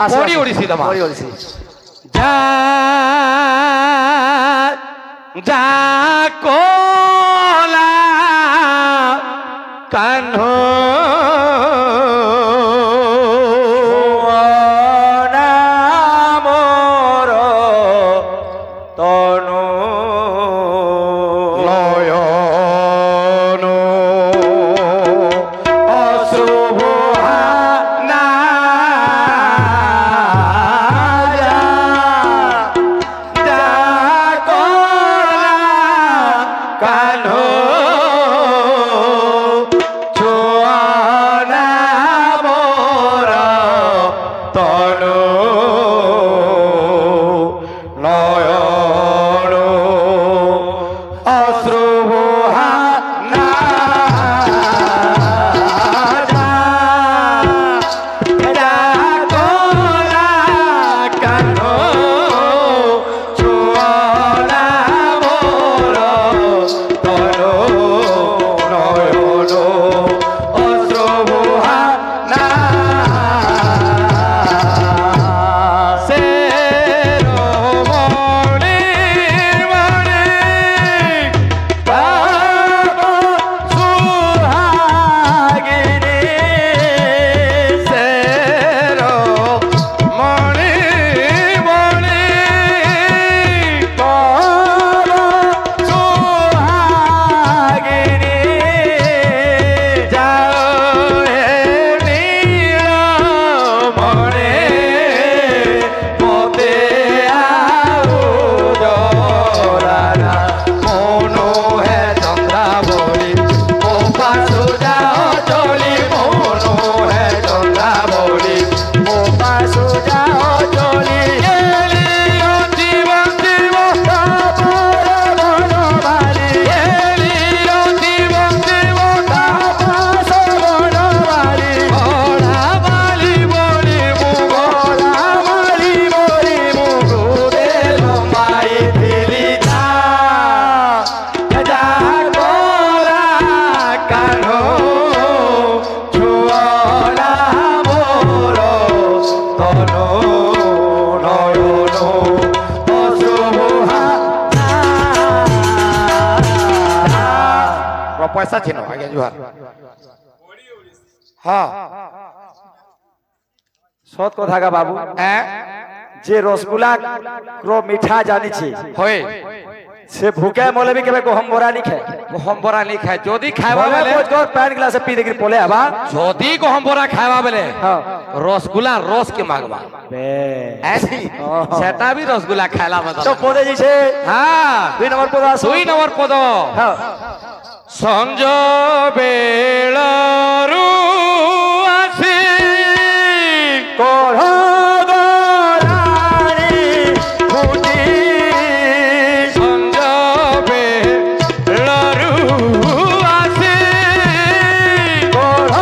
पड़ी ओडिसी दमा पड़ी ओडिसी जा जा कोला कान्हो पैसा छिनो आगे जुहार हाँ सत कथा का बाबू जे रसगुल्ला क्रो मीठा जानी छी होय से भूखे मोले भी केबे गहम बरा नहीं खाए गहम बरा नहीं खाए जोदी खाएबा बेले कुछ को पैन गिलास पी देके पोले आबा जोदी गहम बरा खाएबा बेले हां रसगुल्ला रस के मांगबा बे ऐसी सेटा भी रसगुल्ला खाएला बता तो पोदे जी छे हां 2 नंबर पद 2 नंबर पद हां संज बेलरु आसी कोढ़ गोरानी फुटी संज बेलरु आसी कोढ़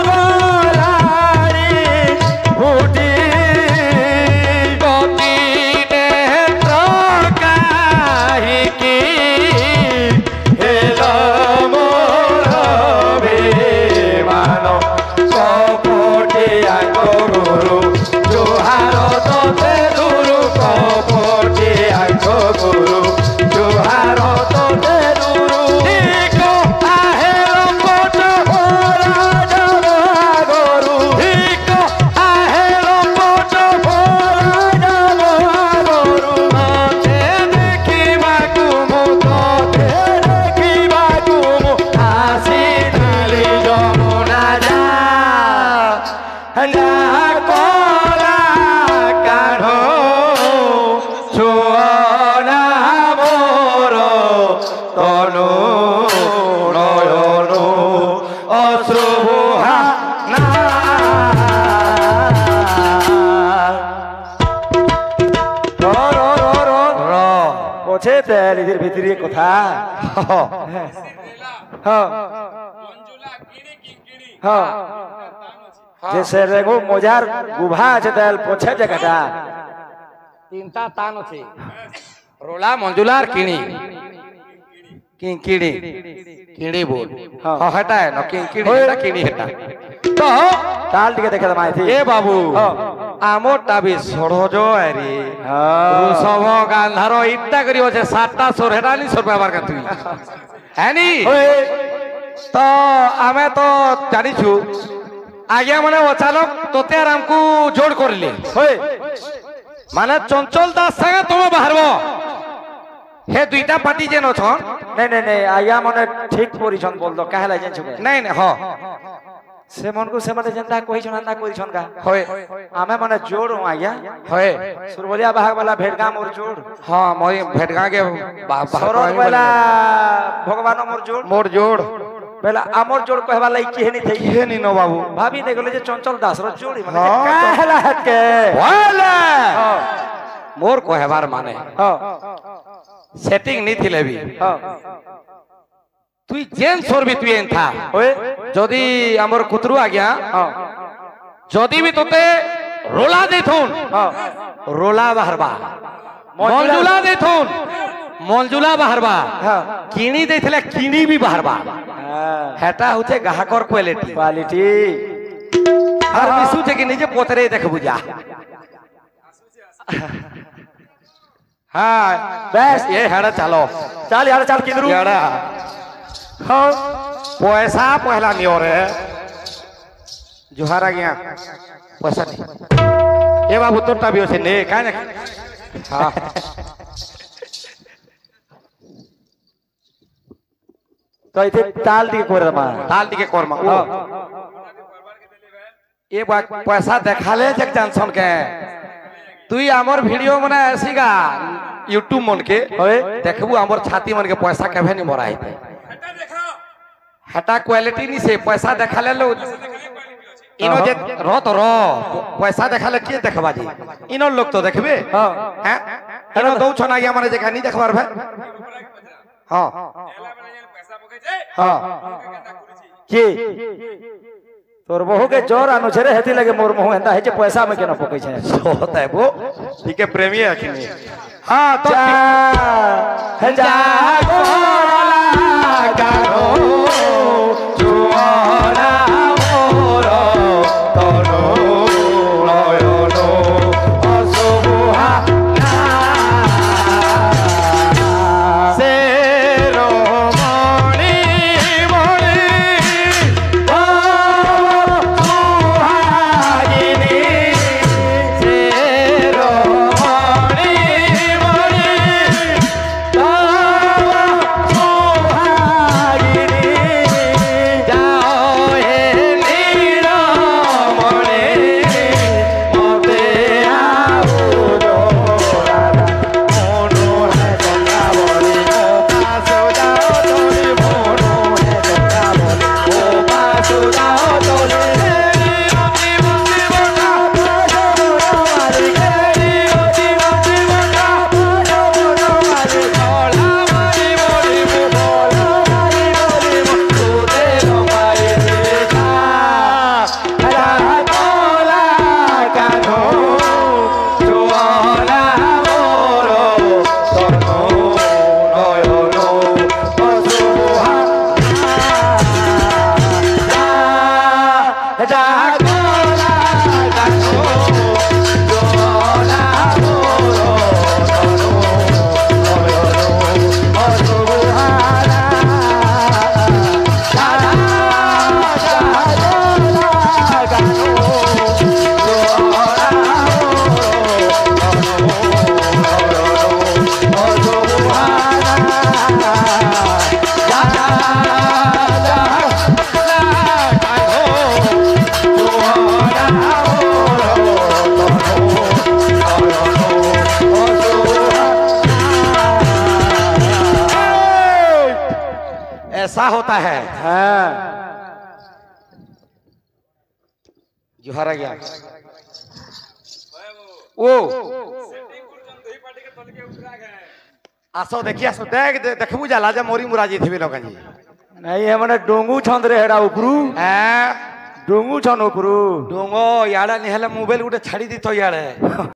गोरानी फुटी गति नेत्र काहिकी हेलो निधिर भितरी कथा जैसे रेगो मोजार गुभा আছে তাল পোছে জায়গাটা তিনটা তান আছে रोला मंजुलार किणी किंकिणी किणी बोल हां हटा है न किंकिणी हटा किणी हटा तो ताल टिके देखे दमाई थी ए बाबू আমরটা বি সরজ আরে ঋষভ গান্ধার ইট্টা করি আছে 7টা সোর হেডানি সোর ব্যবহার কর তুই হ্যানি তো আমি তো জানিছু আজ্ঞা মানে অচানক তোতে আর আমকু জোড় করলে মানে চঞ্চল দাস সাথে তুমি বাহারব হে দুইটা পার্টি যেন ছন নাই নাই নাই আজ্ঞা মানে ঠিক পরিছন বলতো কাহেলা জানছু নাই নাই হ সে মনকু সে মানে যেনতা কইছন আন্দা কইছন কা হয় আমি মানে জোড় হু আজ্ঞা হয় সুরবলিয়া বাহাগ वाला भेटगा मोर जोड़ हां মই भेटगा के সরল वाला भगवान मोर जोड़ पहला आमर जोड़ कहवा लाई के नहीं थई हे नी नो बाबू भाभी ने गले जे चंचल दास रो जोड़ी माने काहेला हट के वाला मोर कहबार माने हां सेटिंग नहीं थिले भी हां তুই জেন সরবি তুই এন থা ওই যদি আমর কুতরু আ গয়া যদি বি তোতে রোলা দেথুন রোলা বাহারবা মঞ্জুলা দেথুন মঞ্জুলা বাহারবা কিনি দেইতলে কিনি বি বাহারবা হেটা হচ্ছে গ্রাহকর কোয়ালিটি কোয়ালিটি আর বিসু থেকে নিজে পতরে দেখবু যা হ্যাঁ বেশ এ হেড়া চালো চাল यार চাল কিনরু হেড়া हाँ पैसा पहला नहीं हो रहे जुहारा गया पैसा नहीं ये बाबू तो तभी उसे नहीं कहाँ ना हाँ तो इतने ताल दी के कोरमा ये बात पैसा देखा ले जग जानसन के तू आमर वीडियो मना ऐसी का यूट्यूब मन के देखबू आमर छाती मन के पैसा कभी नहीं मरा है हटा क्वालिटी नहीं से पैसा देखा ले लो इनो जे रो तो रो पैसा देखा ले के देखबा जी इनो लोग तो देखबे हां हैं इनो दो छना गया माने जे नहीं देखबार भाई हां हां के तोर बहु के जोर अनुछरे हेती लगे मोर मोह एंदा है जे पैसा में केना पकै छै होता है वो ठीक है प्रेमी है कि नहीं हां तो जा गोला गारो जुआना मोरो तनो लयनो असुहा से रोमणी मणि ओ सुहागिनी से रोमणी मणि ओ सुहागिनी जाओ हे नीलमणि मोते आओ जोड़ा मोनो है चंद्रावली ओ पासो जाओ तोरी मोनो है चंद्रावली ओ पासो जाओ तोरी हेरी ओती मोती मोटा पासो मोनो मारी हेरी ओती मोती मोटा पासो मोनो मारी सोला मारी मोरी बोला मारी मोरी तूते नो मारी देखा हरा बोला कानो जोला मोरो सोनो नयनो असुहा जा गोला कानो जोला मोरो सोनो नयनो असुहा ऐसा होता है हाँ जुहारा गया ओ आसो देखिए आसो देख देखबू जाला जा मोरी मुराजी थी लोग जी नहीं है माने डोंगू छंद रे हेडा उपरू हैं डोंगू छन उपरू डोंगो याडा निहला मोबाइल उठे छाड़ी दी तो याडे